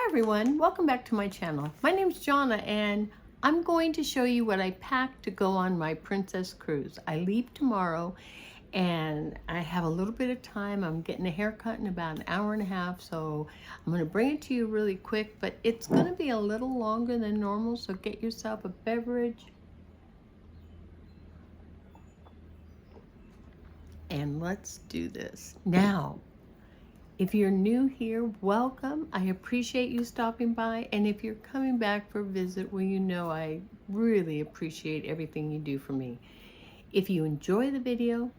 Hi everyone, welcome back to my channel. My name's Johnna and I'm going to show you what I packed to go on my princess cruise. I leave tomorrow and I have a little bit of time. I'm getting a haircut in about an hour and a half, so I'm going to bring it to you really quick, but it's going to be a little longer than normal, so get yourself a beverage and let's do this. Now, if you're new here, welcome. I appreciate you stopping by. And if you're coming back for a visit, well, you know I really appreciate everything you do for me. If you enjoy the video,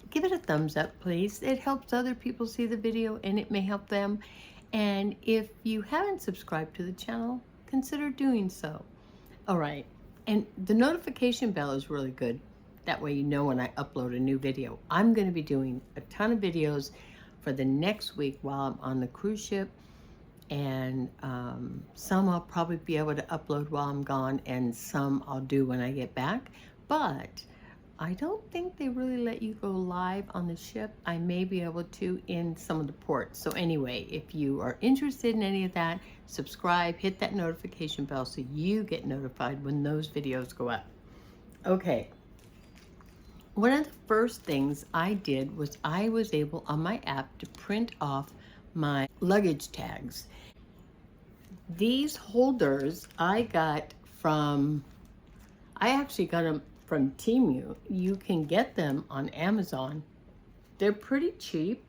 give it a thumbs up, please. It helps other people see the video and it may help them. And if you haven't subscribed to the channel, consider doing so. All right. And the notification bell is really good. That way you know when I upload a new video. I'm going to be doing a ton of videos for the next week while I'm on the cruise ship, and some I'll probably be able to upload while I'm gone and some I'll do when I get back, but I don't think they really let you go live on the ship. I may be able to in some of the ports. So anyway, if you are interested in any of that, subscribe, hit that notification bell so you get notified when those videos go up. Okay. One of the first things I did was I was able on my app to print off my luggage tags. These holders I got from, I actually got them from Temu. You can get them on Amazon. They're pretty cheap.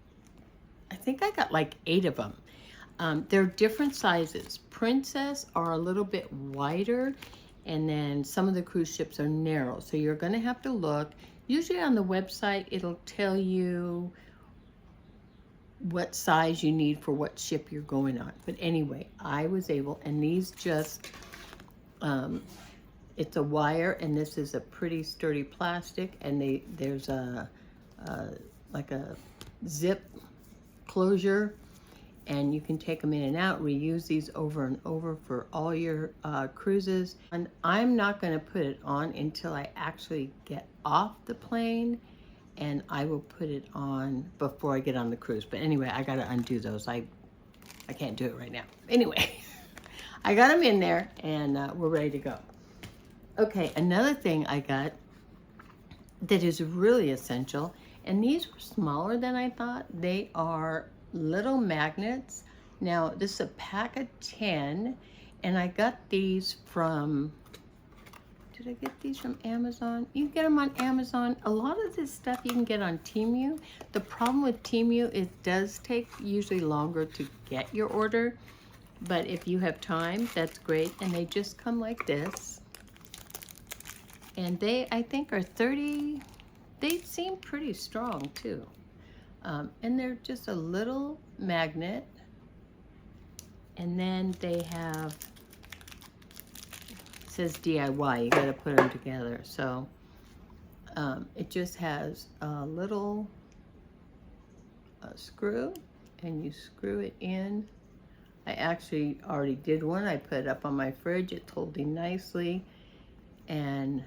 I think I got like 8 of them. They're different sizes. Princess are a little bit wider, and then some of the cruise ships are narrow. So you're gonna have to look. Usually on the website, it'll tell you what size you need for what ship you're going on. But anyway, I was able, and these just, it's a wire, and this is a pretty sturdy plastic, and there's like a zip closure, and you can take them in and out, reuse these over and over for all your cruises. And I'm not going to put it on until I actually get off the plane, and I will put it on before I get on the cruise. But anyway, I got to undo those. I can't do it right now. Anyway, I got them in there, and we're ready to go. Okay, another thing I got that is really essential, and these were smaller than I thought. They are little magnets. Now this is a pack of 10, and I got these from, did I get these from Amazon? You can get them on Amazon. A lot of this stuff you can get on Temu. The problem with Temu, it does take usually longer to get your order, but if you have time, that's great. And they just come like this, and they, I think, are 30. They seem pretty strong too. And they're just a little magnet, and then they have, it says DIY, you got to put them together. So it just has a little screw, and you screw it in. I actually already did one. I put it up on my fridge. It's holding nicely, and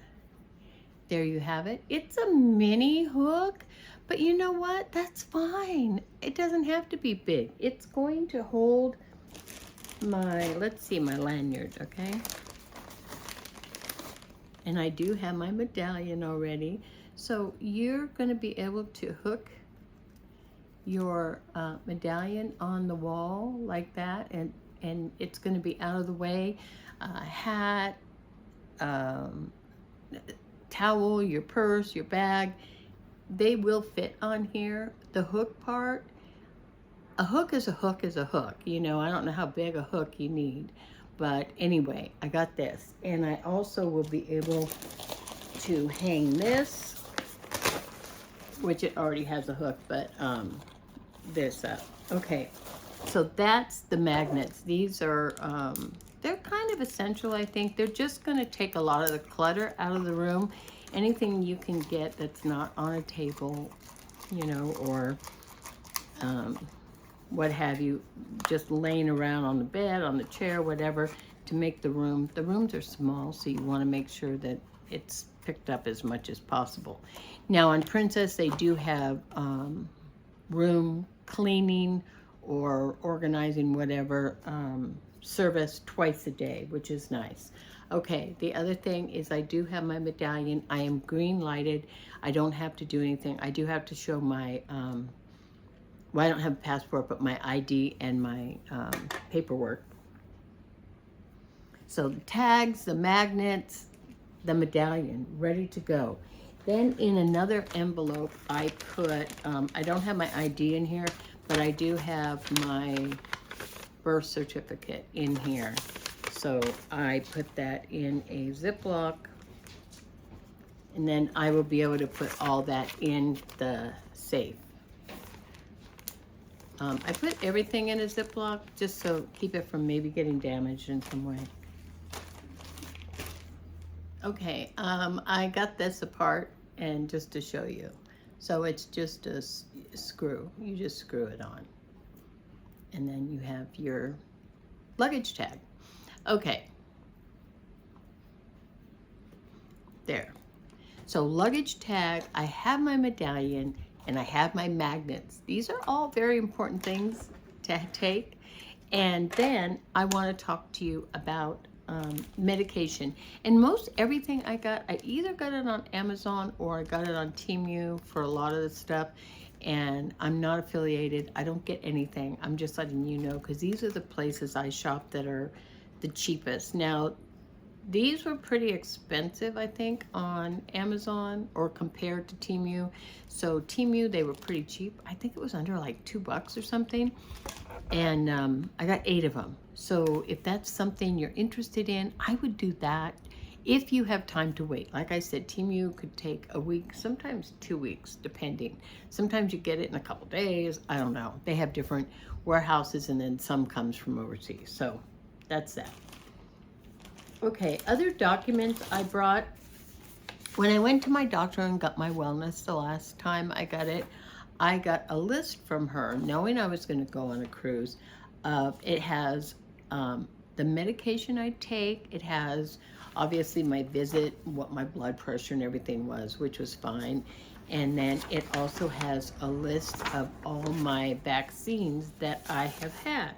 there you have it. It's a mini hook, but you know what? That's fine. It doesn't have to be big. It's going to hold my, let's see, my lanyard, okay? And I do have my medallion already. So you're gonna be able to hook your medallion on the wall like that, and it's gonna be out of the way. Hat, towel, your purse, your bag, they will fit on here. The hook part, a hook is a hook is a hook. You know, I don't know how big a hook you need, but anyway, I got this. And I also will be able to hang this, which it already has a hook, but this up. Okay, so that's the magnets. These are, they're kind of essential, I think. They're just gonna take a lot of the clutter out of the room. Anything you can get that's not on a table, you know, or what have you, just laying around on the bed, on the chair, whatever, to make the room. The rooms are small, so you want to make sure that it's picked up as much as possible. Now on Princess, they do have room cleaning or organizing whatever service twice a day, which is nice. Okay, the other thing is I do have my medallion. I am green lighted. I don't have to do anything. I do have to show my, well, I don't have a passport, but my ID and my paperwork. So the tags, the magnets, the medallion, ready to go. Then in another envelope, I put, I don't have my ID in here, but I do have my birth certificate in here. So I put that in a Ziploc, and then I will be able to put all that in the safe. I put everything in a Ziploc just so keep it from maybe getting damaged in some way. Okay, I got this apart and just to show you. So it's just a screw. You just screw it on. And then you have your luggage tag. Okay. There. So luggage tag, I have my medallion, and I have my magnets. These are all very important things to take. And then I want to talk to you about medication. And most everything I got, I either got it on Amazon or I got it on Temu for a lot of the stuff. And I'm not affiliated. I don't get anything. I'm just letting you know because these are the places I shop that are the cheapest. Now, these were pretty expensive, I think, on Amazon or compared to Temu. So Temu, they were pretty cheap. I think it was under like $2 or something. And I got 8 of them. So if that's something you're interested in, I would do that if you have time to wait. Like I said, Temu could take a week, sometimes 2 weeks, depending. Sometimes you get it in a couple days. I don't know. They have different warehouses, and then some comes from overseas. So that's that. Okay, other documents I brought. When I went to my doctor and got my wellness the last time I got it, I got a list from her, knowing I was going to go on a cruise. It has the medication I take. It has, obviously, my visit, what my blood pressure and everything was, which was fine. And then it also has a list of all my vaccines that I have had.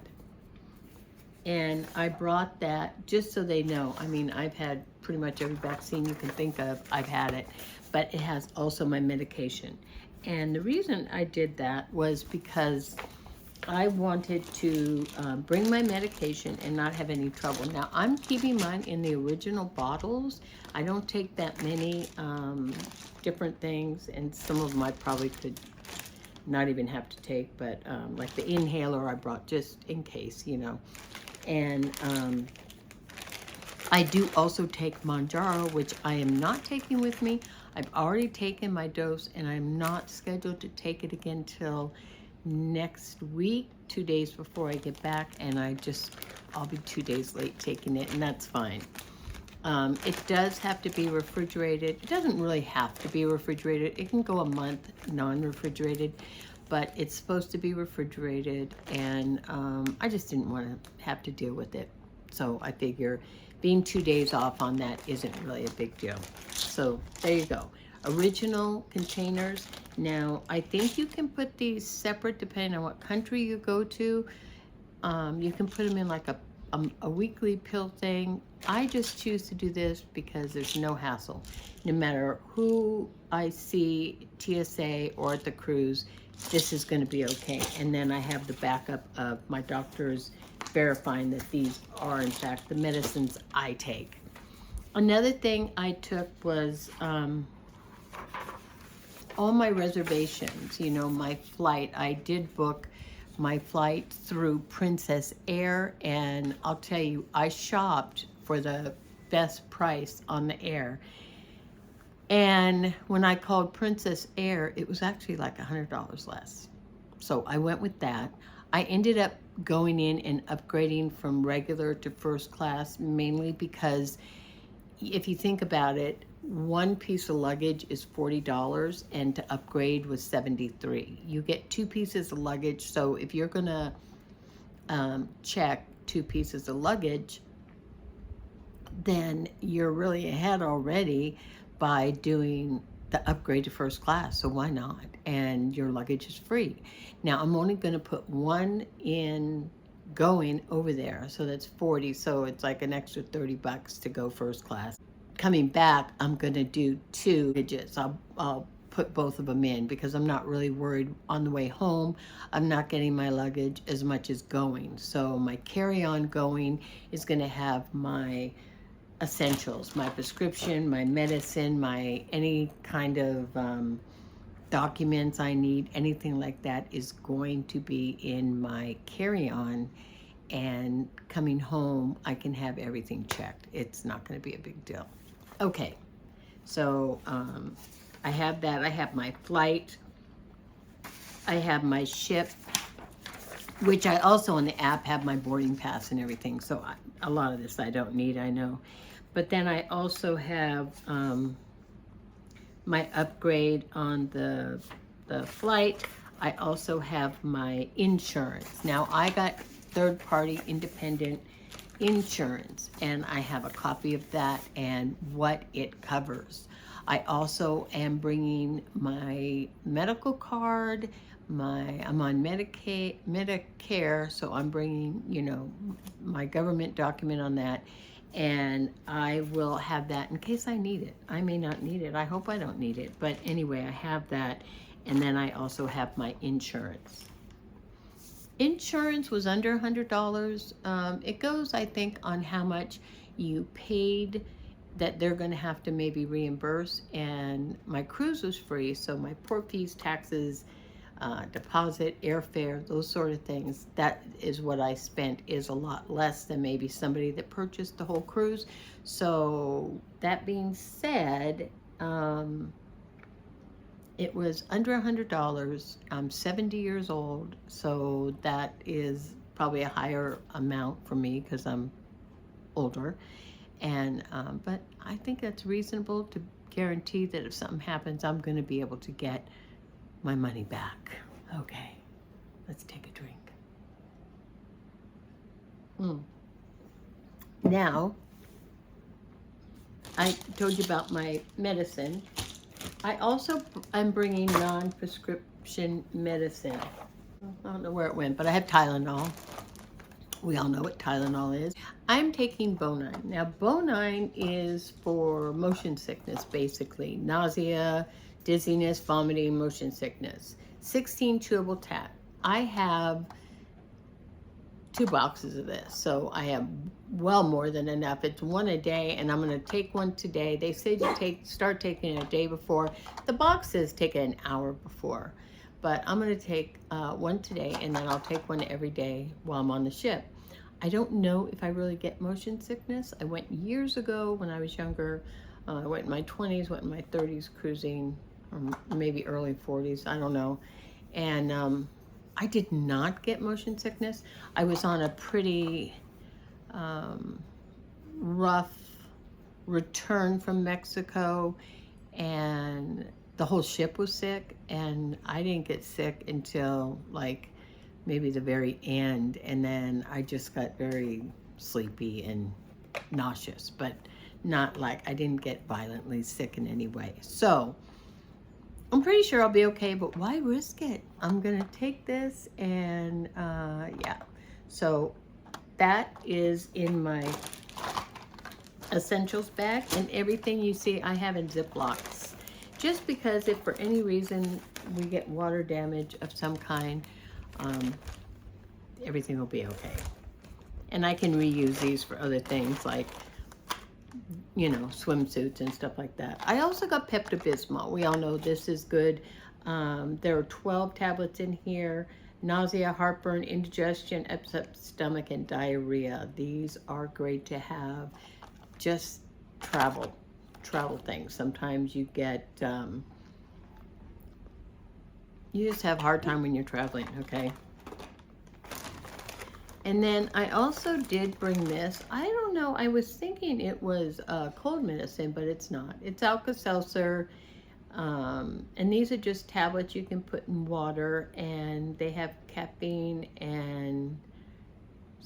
And I brought that just so they know. I mean, I've had pretty much every vaccine you can think of. I've had it. But it has also my medication. And the reason I did that was because I wanted to bring my medication and not have any trouble. Now, I'm keeping mine in the original bottles. I don't take that many different things. And some of them I probably could not even have to take. But like the inhaler I brought just in case, you know. And I do also take Manjaro, which I am not taking with me. I've already taken my dose, and I'm not scheduled to take it again till next week, 2 days before I get back, and I'll be 2 days late taking it, and that's fine. It does have to be refrigerated. It doesn't really have to be refrigerated. It can go a month non-refrigerated, but it's supposed to be refrigerated, and I just didn't want to have to deal with it. So I figure being 2 days off on that isn't really a big deal. So there you go. Original containers. Now, I think you can put these separate depending on what country you go to. You can put them in like a weekly pill thing. I just choose to do this because there's no hassle. No matter who I see, TSA or at the cruise, this is going to be okay. And then I have the backup of my doctors verifying that these are in fact the medicines I take. Another thing I took was all my reservations, you know, my flight. I did book my flight through Princess Air, and I'll tell you, I shopped for the best price on the air. And when I called Princess Air, it was actually like $100 less. So I went with that. I ended up going in and upgrading from regular to first class, mainly because if you think about it, one piece of luggage is $40 and to upgrade was $73. You get 2 pieces of luggage. So if you're gonna check 2 pieces of luggage, then you're really ahead already by doing the upgrade to first class, so why not? And your luggage is free. Now I'm only going to put one in going over there, so that's 40, so it's like an extra $30 to go first class. Coming back, I'm going to do 2 digits. I'll put both of them in because I'm not really worried on the way home. I'm not getting my luggage as much as going. So my carry-on going is going to have my essentials, my prescription, my medicine, my any kind of documents I need, anything like that is going to be in my carry-on, and coming home I can have everything checked. It's not going to be a big deal. Okay, so I have that. I have my flight. I have my ship, which I also on the app have my boarding pass and everything. So a lot of this I don't need, I know. But then I also have my upgrade on the flight. I also have my insurance. Now I got third-party independent insurance, and I have a copy of that and what it covers. I also am bringing my medical card. I'm on Medicare, so I'm bringing, you know, my government document on that, and I will have that in case I need it. I may not need it. I hope I don't need it, but anyway, I have that, and then I also have my insurance. Insurance was under $100. It goes, I think, on how much you paid that they're going to have to maybe reimburse, and my cruise was free, so my port fees, taxes, deposit, airfare, those sort of things, that is what I spent, is a lot less than maybe somebody that purchased the whole cruise. So that being said, it was under $100. I'm 70 years old, so that is probably a higher amount for me because I'm older. And but I think that's reasonable to guarantee that if something happens, I'm going to be able to get my money back. Okay, let's take a drink. Now, I told you about my medicine. I also am bringing non-prescription medicine. I don't know where it went, but I have Tylenol. We all know what Tylenol is. I'm taking Bonine. Now, Bonine is for motion sickness, basically. Nausea, dizziness, vomiting, motion sickness. 16 chewable tab. I have 2 boxes of this, so I have well more than enough. It's 1 a day, and I'm going to take 1 today. They said you start taking it a day before. The box says take it an hour before, but I'm going to take 1 today, and then I'll take 1 every day while I'm on the ship. I don't know if I really get motion sickness. I went years ago when I was younger. I went in my 20s, went in my 30s cruising, or maybe early 40s, I don't know. And I did not get motion sickness. I was on a pretty rough return from Mexico, and the whole ship was sick, and I didn't get sick until like maybe the very end, and then I just got very sleepy and nauseous, but not like, I didn't get violently sick in any way. So I'm pretty sure I'll be okay, but why risk it? I'm gonna take this, and yeah. So that is in my essentials bag, and everything you see I have in Ziplocs. Just because if for any reason we get water damage of some kind, everything will be okay. And I can reuse these for other things like, you know, swimsuits and stuff like that. I also got Pepto-Bismol. We all know this is good. There are 12 tablets in here. Nausea, heartburn, indigestion, upset stomach, and diarrhea. These are great to have. Just travel things. Sometimes you get, you just have a hard time when you're traveling, okay? And then I also did bring this. I don't know, I was thinking it was cold medicine, but it's not. It's Alka-Seltzer, and these are just tablets you can put in water, and they have caffeine and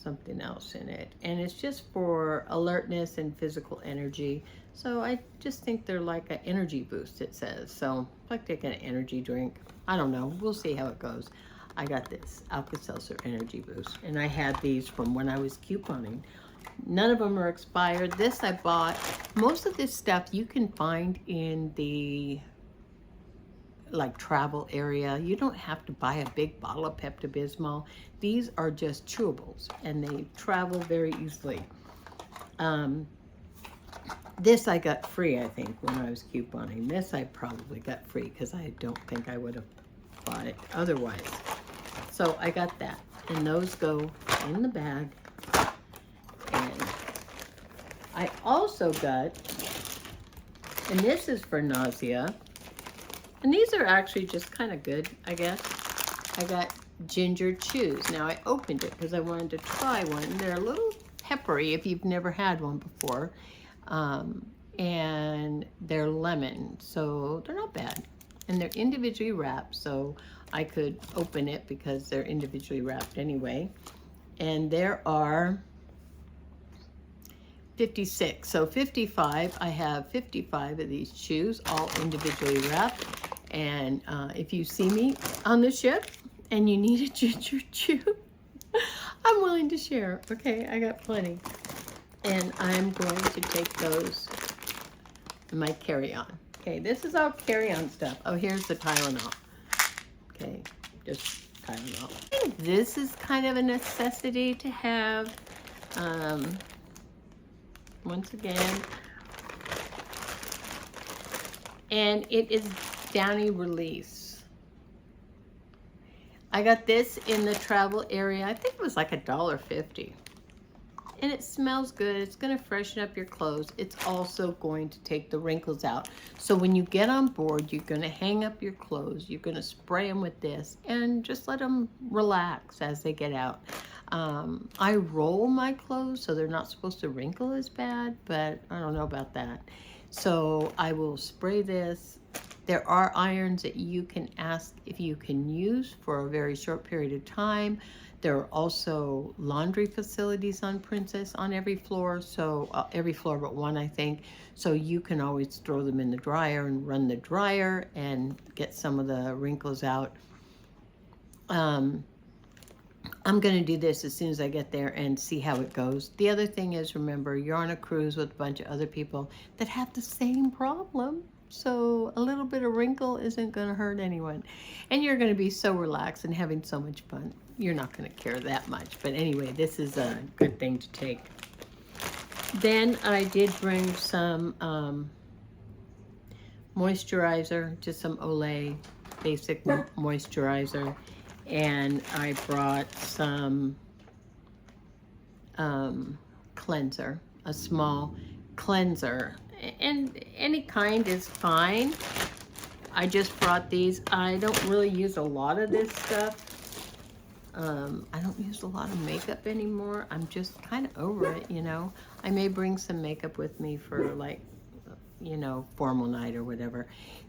something else in it, and it's just for alertness and physical energy. So I just think they're like an energy boost, it says. So like taking an energy drink. I don't know. We'll see how it goes. I got this Alka-Seltzer Energy Boost, and I had these from when I was couponing. None of them are expired. This I bought. Most of this stuff you can find in the like travel area. You don't have to buy a big bottle of Pepto-Bismol. These are just chewables, and they travel very easily. This I got free, I think, when I was couponing. This I probably got free because I don't think I would have bought it otherwise. So I got that, and those go in the bag. And I also got, and this is for nausea, and these are actually just kind of good, I guess. I got ginger chews. Now I opened it because I wanted to try one. They're a little peppery if you've never had one before. And they're lemon, so they're not bad. And they're individually wrapped, so I could open it because they're individually wrapped anyway. And there are 56, so 55. I have 55 of these chews, all individually wrapped. And if you see me on the ship and you need a ginger chew, I'm willing to share. Okay, I got plenty. And I'm going to take those in my carry-on. Okay, this is all carry-on stuff. Oh, here's the Tylenol. Okay, just Tylenol. And this is kind of a necessity to have. Once again. And it is Downy Release. I got this in the travel area. I think it was like $1.50. And it smells good. It's going to freshen up your clothes. It's also going to take the wrinkles out. So when you get on board, you're going to hang up your clothes. You're going to spray them with this and just let them relax as they get out. I roll my clothes so they're not supposed to wrinkle as bad, but I don't know about that. So I will spray this. There are irons that you can ask if you can use for a very short period of time. There are also laundry facilities on Princess on every floor, so every floor but one, I think. So you can always throw them in the dryer and run the dryer and get some of the wrinkles out. I'm going to do this as soon as I get there and see how it goes. The other thing is, remember, you're on a cruise with a bunch of other people that have the same problem. So a little bit of wrinkle isn't going to hurt anyone. And you're going to be so relaxed and having so much fun. You're not going to care that much. But anyway, this is a good thing to take. Then I did bring some moisturizer, just some Olay basic moisturizer. And I brought some cleanser, a small cleanser. And any kind is fine. I just brought these. I don't really use a lot of this stuff. I don't use a lot of makeup anymore. I'm just kind of over it, you know. I may bring some makeup with me for, like, you know, formal night or whatever.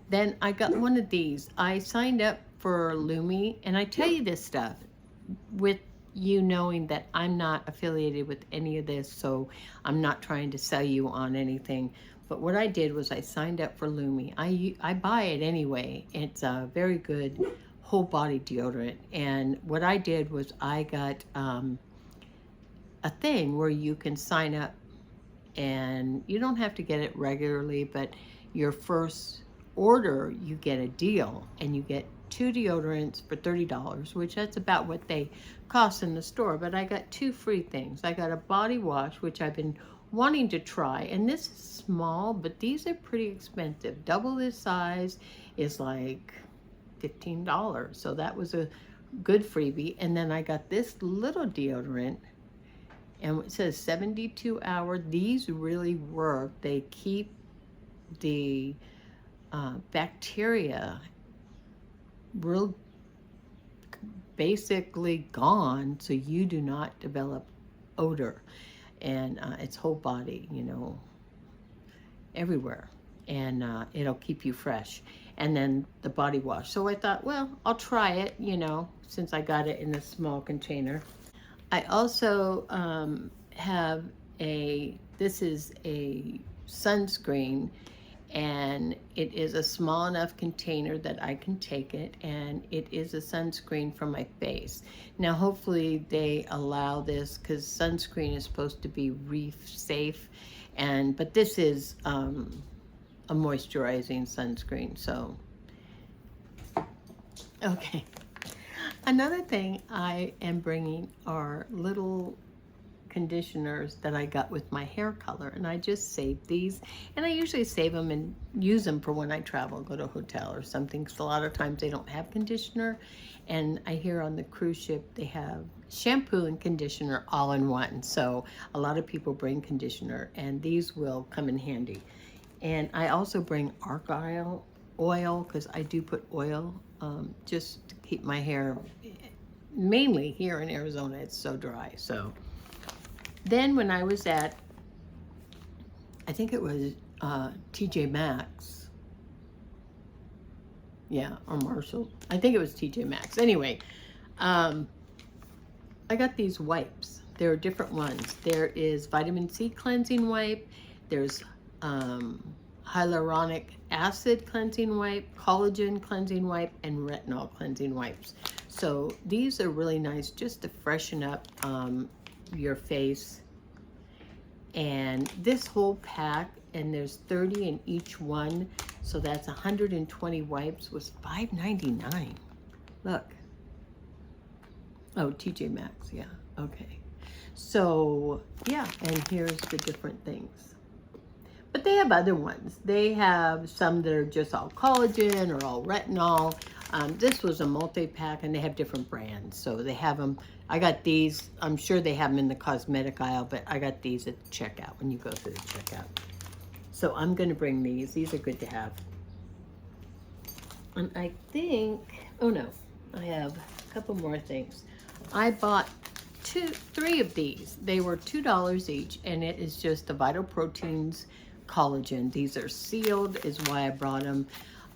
Then I got one of these. I signed up for Lumi, and I tell you this stuff with you knowing that I'm not affiliated with any of this, so I'm not trying to sell you on anything. But what I did was I signed up for Lumi. I buy it anyway. It's a very good whole body deodorant. And what I did was I got a thing where you can sign up, and you don't have to get it regularly, but your first order you get a deal, and you get 2 deodorants for $30, which that's about what they cost in the store. But I got 2 free things. I got a body wash, which I've been wanting to try, and this is small, but these are pretty expensive. Double this size is like $15, so that was a good freebie. And then I got this little deodorant, and it says 72 hour. These really work. They keep the bacteria real basically gone, so you do not develop odor. And it's whole body, you know, everywhere. And it'll keep you fresh. And then the body wash. So I thought, well, I'll try it, you know, since I got it in a small container. I also have this is a sunscreen, and it is a small enough container that I can take it, and it is a sunscreen for my face. Now hopefully they allow this, because sunscreen is supposed to be reef safe, but this is a moisturizing sunscreen. So okay, another thing I am bringing are little conditioners that I got with my hair color, and I just saved these, and I usually save them and use them for when I travel, go to a hotel or something, because a lot of times they don't have conditioner, and I hear on the cruise ship they have shampoo and conditioner all in one, so a lot of people bring conditioner, and these will come in handy. And I also bring argan oil, because I do put oil just to keep my hair, mainly here in Arizona it's so dry. So then when I was at, I think it was TJ Maxx, yeah, or Marshall. I think it was TJ Maxx. Anyway, I got these wipes. There are different ones. There is vitamin C cleansing wipe. There's hyaluronic acid cleansing wipe, collagen cleansing wipe, and retinol cleansing wipes. So these are really nice just to freshen up your face. And this whole pack, and there's 30 in each one, so that's 120 wipes, was $5.99. Look. Oh, TJ Maxx, yeah, okay. So yeah, and here's the different things. But they have other ones. They have some that are just all collagen or all retinol. This was a multi-pack, and they have different brands. So they have them. I got these. I'm sure they have them in the cosmetic aisle, but I got these at the checkout when you go through the checkout. So I'm going to bring these. These are good to have. And I think, oh no, I have a couple more things. I bought three of these. They were $2 each, and it is just the Vital Proteins collagen. These are sealed, is why I brought them.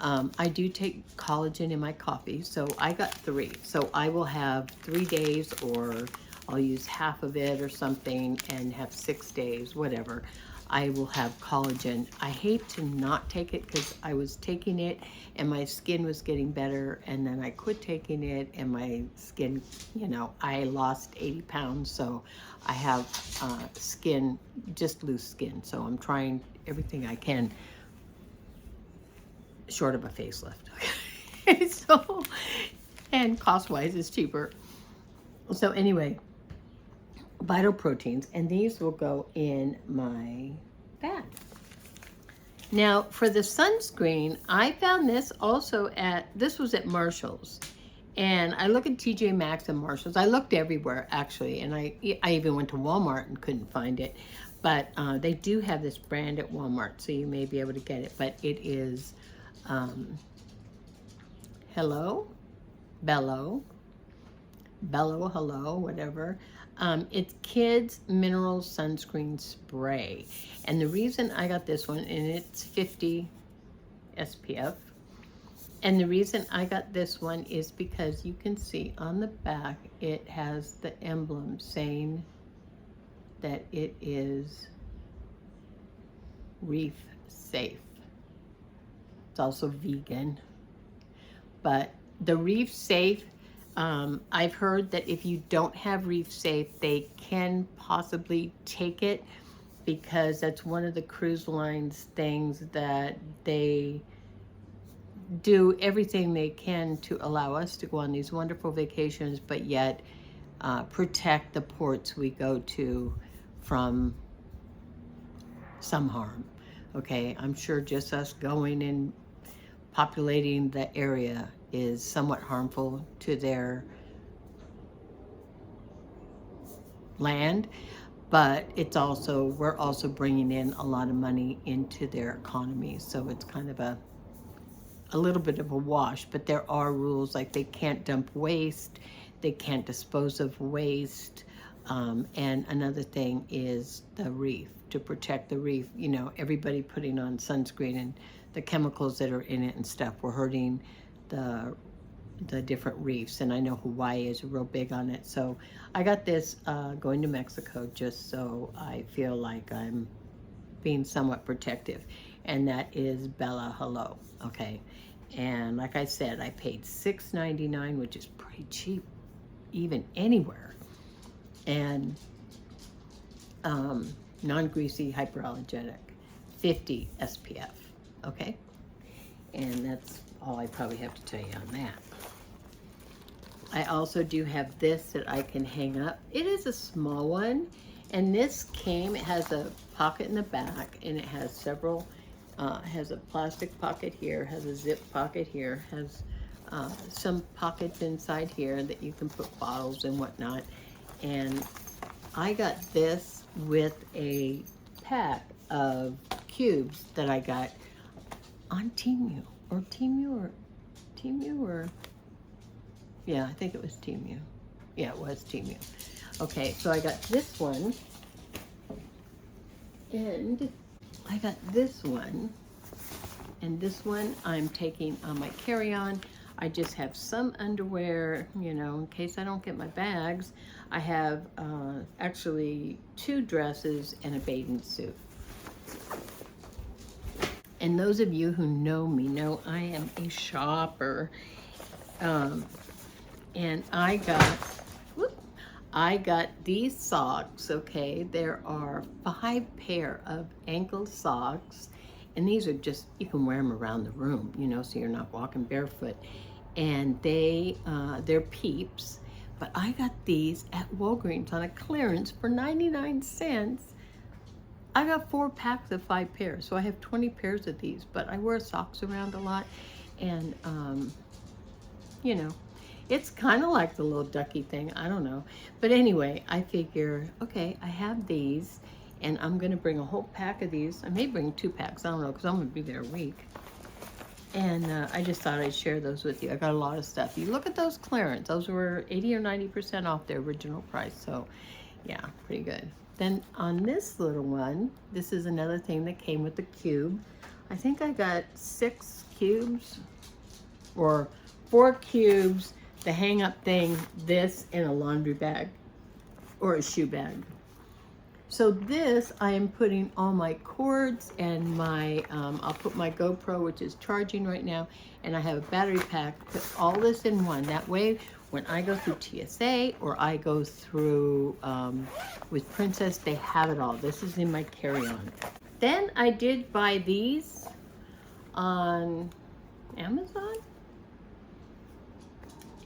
I do take collagen in my coffee, so I got 3. So I will have 3 days, or I'll use half of it or something and have 6 days, whatever. I will have collagen. I hate to not take it, because I was taking it and my skin was getting better, and then I quit taking it and my skin, you know, I lost 80 pounds, so I have skin, just loose skin. So I'm trying everything I can, short of a facelift. Okay. So, and cost-wise it's cheaper. So anyway, Vital Proteins, and these will go in my bag. Now for the sunscreen, I found this also this was at Marshall's, and I look at TJ Maxx and Marshall's. I looked everywhere actually, and I even went to Walmart and couldn't find it, but they do have this brand at Walmart, so you may be able to get it. But it is Bello, hello, whatever. It's Kids Mineral Sunscreen Spray. And the reason I got this one, and it's 50 SPF, and the reason I got this one is because you can see on the back, it has the emblem saying that it is reef safe. It's also vegan. But the reef safe, I've heard that if you don't have reef safe, they can possibly take it, because that's one of the cruise lines things, that they do everything they can to allow us to go on these wonderful vacations, but yet protect the ports we go to from some harm. Okay, I'm sure just us going and populating the area is somewhat harmful to their land, but it's also, we're also bringing in a lot of money into their economy, so it's kind of a little bit of a wash. But there are rules, like they can't dump waste, they can't dispose of waste, and another thing is the reef, to protect the reef. You know, everybody putting on sunscreen, and the chemicals that are in it and stuff, we're hurting the the different reefs, and I know Hawaii is real big on it. So I got this going to Mexico, just so I feel like I'm being somewhat protective. And that is Bella Hello, okay? And like I said, I paid $6.99, which is pretty cheap, even anywhere. And non-greasy, hyperallergenic, 50 SPF, okay? And that's all I probably have to tell you on that. I also do have this that I can hang up. It is a small one, and this came, it has a pocket in the back, and it has several, has a plastic pocket here, has a zip pocket here, has some pockets inside here that you can put bottles and whatnot. And I got this with a pack of cubes that I got on Temu, or yeah, I think it was Temu. Yeah, it was Temu. Okay, so I got this one, and I got this one, and this one I'm taking on my carry-on. I just have some underwear, you know, in case I don't get my bags. I have actually 2 dresses and a bathing suit. And those of you who know me know I am a shopper. And I got these socks, okay? There are 5 pair of ankle socks, and these are just, you can wear them around the room, you know, so you're not walking barefoot. And they're Peeps, but I got these at Walgreens on a clearance for 99 cents. I got 4 packs of 5 pairs, so I have 20 pairs of these, but I wear socks around a lot, and you know, it's kind of like the little ducky thing, I don't know. But anyway, I figure, okay, I have these, and I'm gonna bring a whole pack of these. I may bring 2 packs, I don't know, because I'm gonna be there a week. And I just thought I'd share those with you. I got a lot of stuff. You look at those clearance, those were 80 or 90% off their original price, so yeah, pretty good. Then on this little one, this is another thing that came with the cube. I think I got 6 cubes, or 4 cubes, the hang up thing, this, and a laundry bag or a shoe bag. So this, I am putting all my cords and my, I'll put my GoPro, which is charging right now, and I have a battery pack, put all this in one. That way, when I go through TSA or I go through with Princess, they have it all. This is in my carry-on. Then I did buy these on Amazon.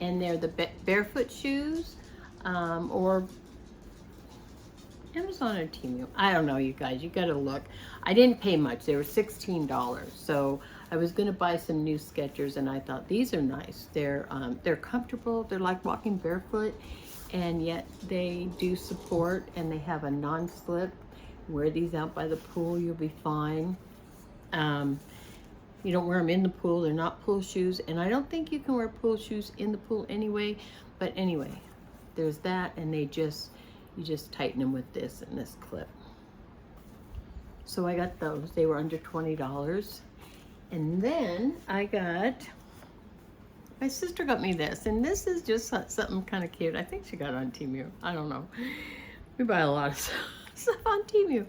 And they're the barefoot shoes, or Amazon or Temu. I don't know, you guys, you gotta look. I didn't pay much, they were $16. So I was gonna buy some new Skechers, and I thought these are nice. They're comfortable, they're like walking barefoot, and yet they do support, and they have a non-slip. Wear these out by the pool, you'll be fine. You don't wear them in the pool, they're not pool shoes, and I don't think you can wear pool shoes in the pool anyway, but anyway, there's that, and you just tighten them with this and this clip. So I got those, they were under $20. And then I got, my sister got me this, and this is just something kind of cute. I think she got it on Temu, I don't know. We buy a lot of stuff on Temu.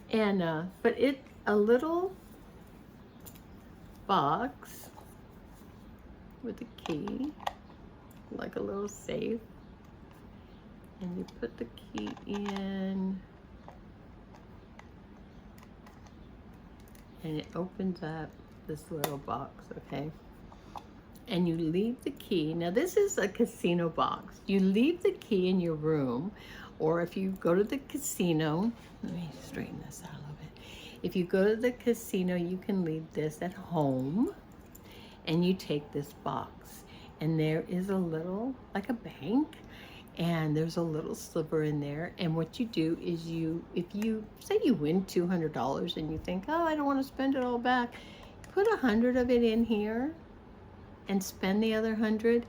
And, but it's a little box with a key, like a little safe, and you put the key in, and it opens up this little box, okay? And you leave the key. Now this is a casino box. You leave the key in your room, or if you go to the casino, let me straighten this out a little bit. If you go to the casino, you can leave this at home, and you take this box, and there is a little, like a bank, and there's a little sliver in there, and what you do is if you say you win $200 and you think, oh, I don't want to spend it all back, put 100 of it in here and spend the other 100,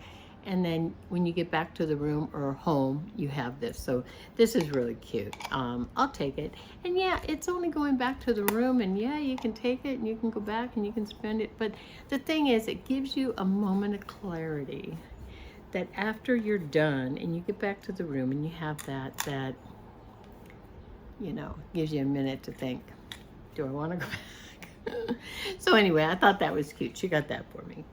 And then when you get back to the room or home, you have this. So this is really cute. I'll take it. And yeah, it's only going back to the room, and yeah, you can take it and you can go back and you can spend it. But the thing is, it gives you a moment of clarity that after you're done and you get back to the room and you have that, you know, gives you a minute to think, do I want to go back? So anyway, I thought that was cute. She got that for me.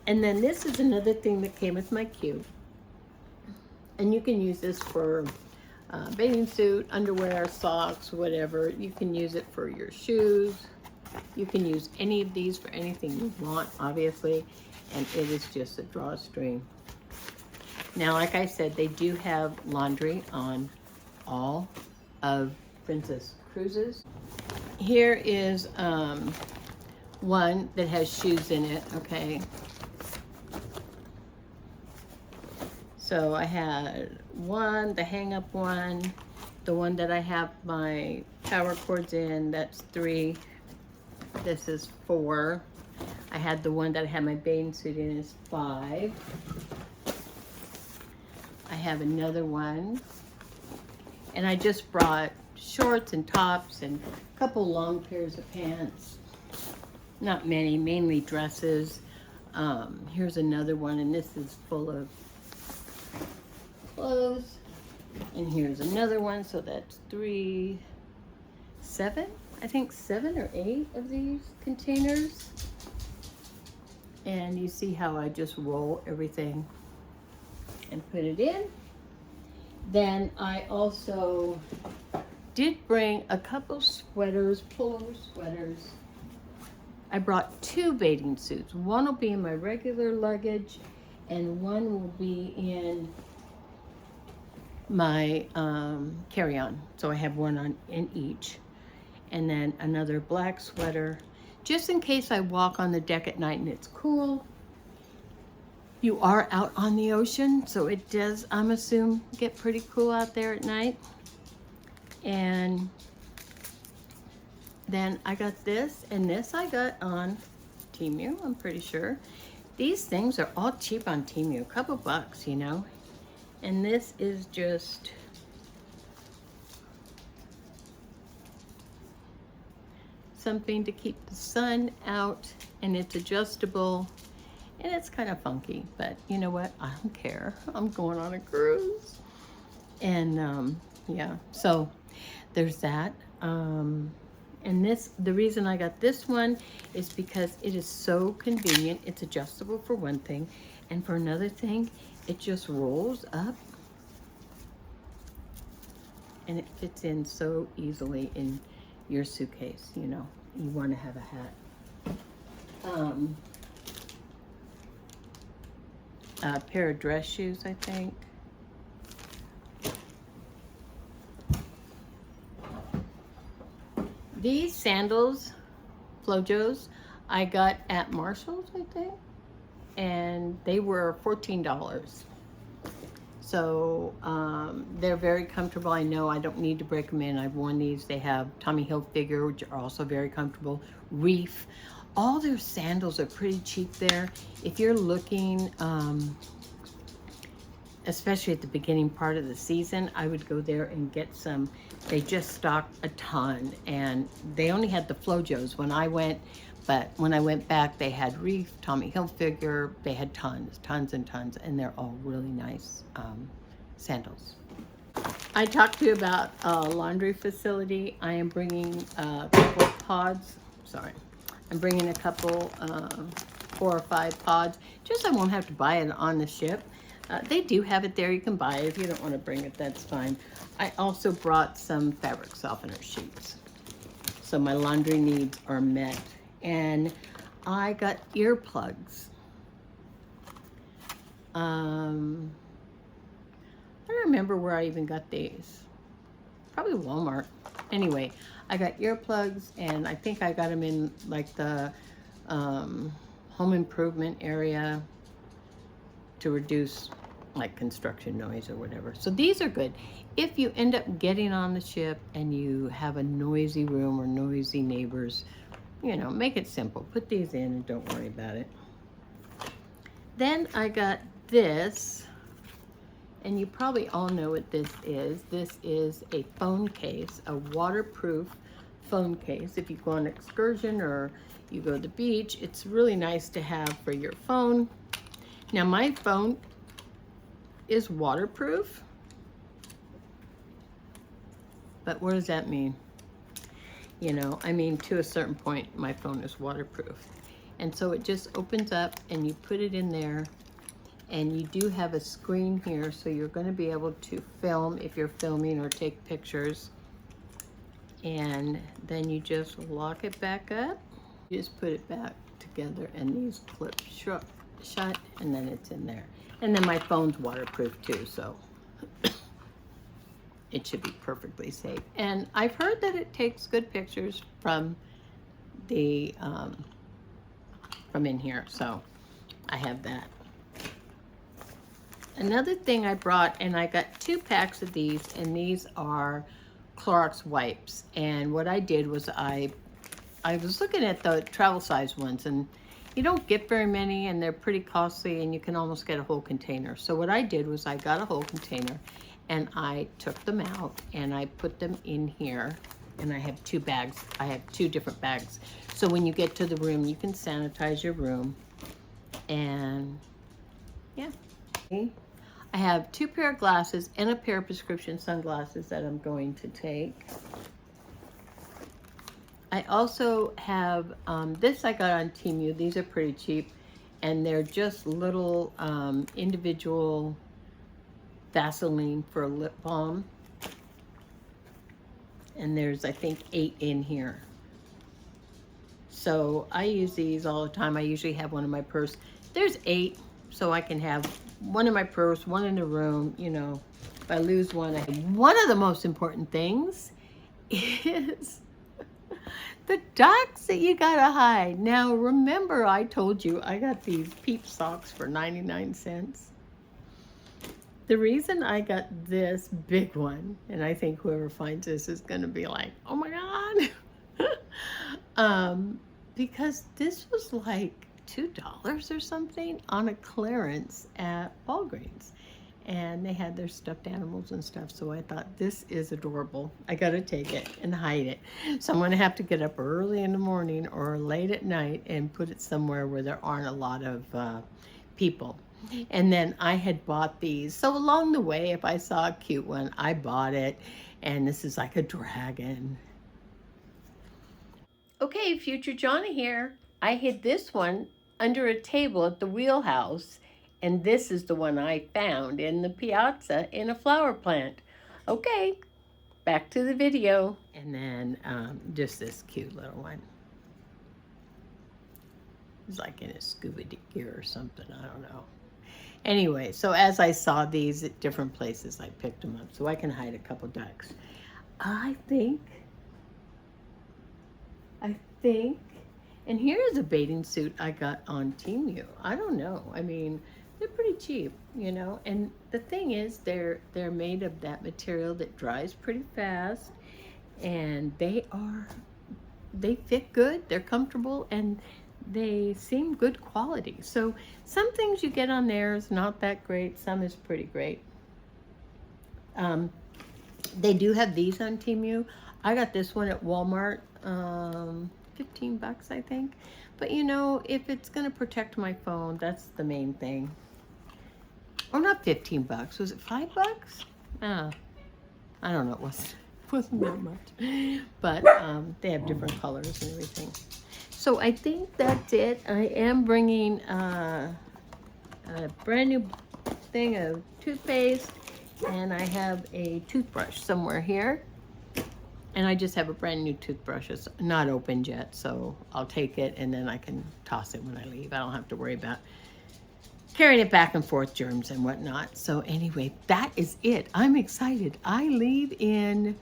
And then this is another thing that came with my cube. And you can use this for bathing suit, underwear, socks, whatever. You can use it for your shoes. You can use any of these for anything you want, obviously. And it is just a drawstring. Now, like I said, they do have laundry on all of Princess Cruises. Here is one that has shoes in it, okay? So I had one, the hang-up one, the one that I have my power cords in, that's 3. This is 4. I had the one that I had my bathing suit in, is 5. I have another one. And I just brought shorts and tops and a couple long pairs of pants. Not many, mainly dresses. Here's another one, and this is full of clothes. And here's another one, so that's 3, 7, I think 7 or 8 of these containers. And you see how I just roll everything and put it in. Then I also did bring a couple sweaters, pullover sweaters. I brought 2 bathing suits. One will be in my regular luggage and one will be in my carry-on. So I have one in each. And then another black sweater, just in case I walk on the deck at night and it's cool. You are out on the ocean, so it does, I'm assuming, get pretty cool out there at night. And then I got this, and this I got on Temu, I'm pretty sure. These things are all cheap on Temu, a couple bucks, you know. And this is just something to keep the sun out, and it's adjustable, and it's kind of funky, but you know what? I don't care. I'm going on a cruise. And yeah, so there's that. And this, the reason I got this one is because it is so convenient. It's adjustable for one thing, and for another thing, it just rolls up and it fits in so easily in your suitcase. You know, you want to have a hat. A pair of dress shoes, I think. These sandals, Flojos, I got at Marshall's, I think, and they were $14. So they're very comfortable. I know I don't need to break them in. I've worn these. They have Tommy Hilfiger, which are also very comfortable. Reef. All their sandals are pretty cheap there. If you're looking, especially at the beginning part of the season, I would go there and get some. They just stocked a ton, and they only had the Flojos when I went, but when I went back, they had Reef, Tommy Hilfiger, they had tons and tons, and they're all really nice sandals. I talked to you about a laundry facility. I am bringing a couple of pods, sorry. I'm bringing a couple, 4 or 5 pods, just so I won't have to buy it on the ship. They do have it there. You can buy it. If you don't want to bring it, that's fine. I also brought some fabric softener sheets, so my laundry needs are met. And I got earplugs. I don't remember where I even got these. Probably Walmart. Anyway, I got earplugs, and I think I got them in like the home improvement area to reduce like construction noise or whatever. So these are good. If you end up getting on the ship and you have a noisy room or noisy neighbors, you know, make it simple. Put these in and don't worry about it. Then I got this, and you probably all know what this is. This is a phone case, a waterproof phone case. If you go on an excursion or you go to the beach, it's really nice to have for your phone. Now my phone is waterproof, but what does that mean? You know, I mean, to a certain point, my phone is waterproof. And so it just opens up and you put it in there, and you do have a screen here, so you're going to be able to film if you're filming or take pictures. And then you just lock it back up. You just put it back together and these clip shut, and then it's in there. And then my phone's waterproof too, so it should be perfectly safe. And I've heard that it takes good pictures from the from in here, so I have that. Another thing I brought, and I got 2 packs of these, and these are Clorox wipes. And what I did was I was looking at the travel size ones, and you don't get very many, and they're pretty costly, and you can almost get a whole container. So what I did was I got a whole container, and I took them out, and I put them in here, and I have 2 bags. I have 2 different bags. So when you get to the room, you can sanitize your room, and yeah. I have 2 pair of glasses and a pair of prescription sunglasses that I'm going to take. I also have, this I got on Temu. These are pretty cheap, and they're just little individual Vaseline for a lip balm. And there's, I think, 8 in here. So I use these all the time. I usually have one in my purse. There's 8, so I can have one in my purse, one in the room, you know. If I lose one, one of the most important things is the ducks that you gotta hide. Now, remember I told you I got these Peep socks for 99 cents. The reason I got this big one, and I think whoever finds this is gonna be like, oh my God. Because this was like $2 or something on a clearance at Walgreens, and they had their stuffed animals and stuff. So I thought, this is adorable. I gotta take it and hide it. So I'm gonna have to get up early in the morning or late at night and put it somewhere where there aren't a lot of people. And then I had bought these, so along the way, if I saw a cute one, I bought it. And this is like a dragon. Okay, future Johnna here. I hid this one under a table at the wheelhouse, and this is the one I found in the piazza in a flower plant. Okay, back to the video. And then just this cute little one. It's like in a scuba gear or something, I don't know. Anyway, so as I saw these at different places, I picked them up so I can hide a couple ducks. I think, and here's a bathing suit I got on Temu. I don't know. I mean, they're pretty cheap, you know. And the thing is, they're made of that material that dries pretty fast, and they fit good. They're comfortable, and they seem good quality. So some things you get on there is not that great. Some is pretty great. They do have these on Temu. I got this one at Walmart. 15 bucks, I think. But you know, if it's gonna protect my phone, that's the main thing. Or not 15 bucks, was it 5 bucks? I don't know, it wasn't that much. But they have different colors and everything. So I think that's it. I am bringing a brand new thing of toothpaste, and I have a toothbrush somewhere here. And I just have a brand new toothbrush. It's not opened yet, so I'll take it and then I can toss it when I leave. I don't have to worry about carrying it back and forth, germs and whatnot. So anyway, that is it. I'm excited. I leave in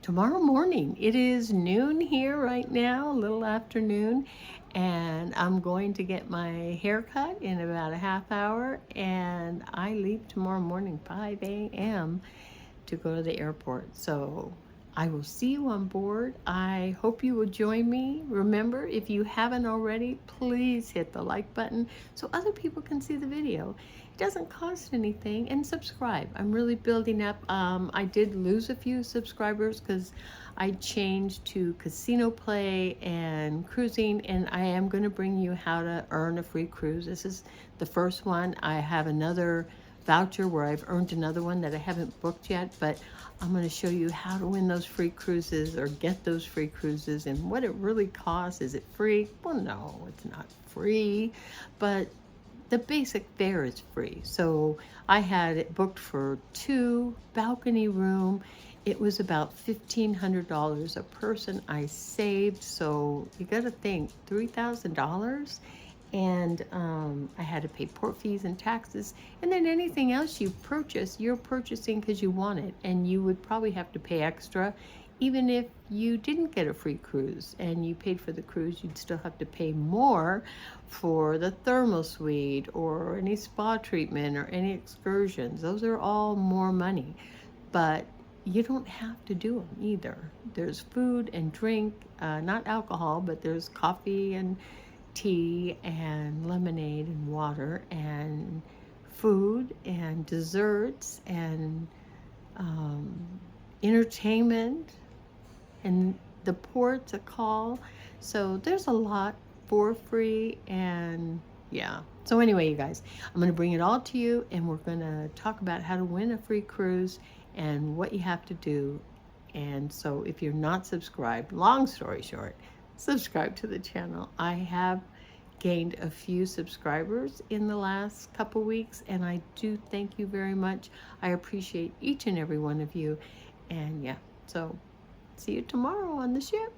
tomorrow morning. It is noon here right now, a little afternoon, and I'm going to get my hair cut in about a half hour, and I leave tomorrow morning, 5 a.m. to go to the airport. So I will see you on board. I hope you will join me. Remember, if you haven't already, please hit the like button so other people can see the video. It doesn't cost anything, and subscribe. I'm really building up. I did lose a few subscribers because I changed to casino play and cruising, and I am going to bring you how to earn a free cruise. This is the first one. I have another voucher where I've earned another one that I haven't booked yet, but I'm going to show you how to win those free cruises or get those free cruises and what it really costs. Is it free? Well, no, it's not free, but the basic fare is free. So I had it booked for 2 balcony room. It was about $1,500 a person I saved. So you got to think $3,000. And I had to pay port fees and taxes. And then anything else you purchase, you're purchasing because you want it. And you would probably have to pay extra. Even if you didn't get a free cruise and you paid for the cruise, you'd still have to pay more for the thermal suite or any spa treatment or any excursions. Those are all more money. But you don't have to do them either. There's food and drink, not alcohol, but there's coffee and tea and lemonade and water and food and desserts and entertainment, and the port's a call. So there's a lot for free. And yeah, so anyway, you guys, I'm going to bring it all to you, and we're going to talk about how to win a free cruise and what you have to do. And so if you're not subscribed, long story short, subscribe to the channel. I have gained a few subscribers in the last couple weeks, and I do thank you very much. I appreciate each and every one of you. And yeah, so see you tomorrow on the ship.